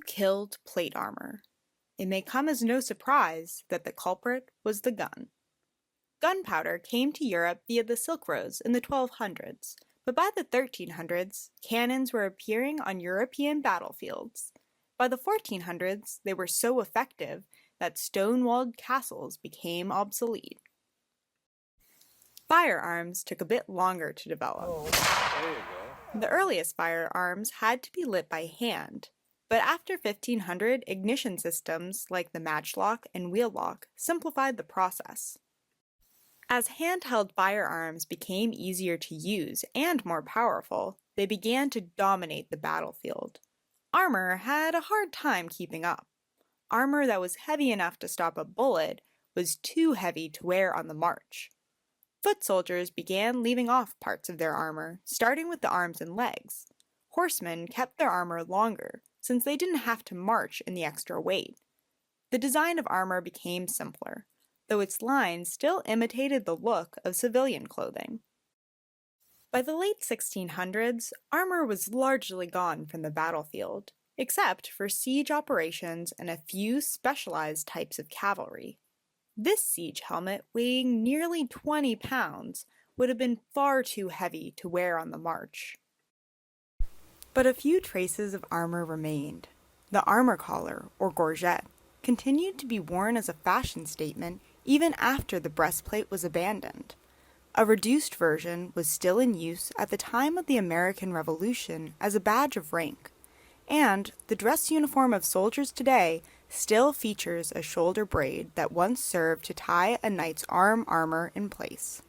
killed plate armor. It may come as no surprise that the culprit was the gun. Gunpowder came to Europe via the Silk Roads in the 1200s, but by the 1300s, cannons were appearing on European battlefields. By the 1400s, they were so effective that stone-walled castles became obsolete. Firearms took a bit longer to develop. There you go. The earliest firearms had to be lit by hand, but after 1500, ignition systems like the matchlock and wheel lock simplified the process. As handheld firearms became easier to use and more powerful, they began to dominate the battlefield. Armor had a hard time keeping up. Armor that was heavy enough to stop a bullet was too heavy to wear on the march. Foot soldiers began leaving off parts of their armor, starting with the arms and legs. Horsemen kept their armor longer, since they didn't have to march in the extra weight. The design of armor became simpler, though its lines still imitated the look of civilian clothing. By the late 1600s, armor was largely gone from the battlefield, except for siege operations and a few specialized types of cavalry. This siege helmet, weighing nearly 20 pounds, would have been far too heavy to wear on the march. But a few traces of armor remained. The armor collar, or gorget, continued to be worn as a fashion statement even after the breastplate was abandoned. A reduced version was still in use at the time of the American Revolution as a badge of rank, and the dress uniform of soldiers today still features a shoulder braid that once served to tie a knight's armor in place.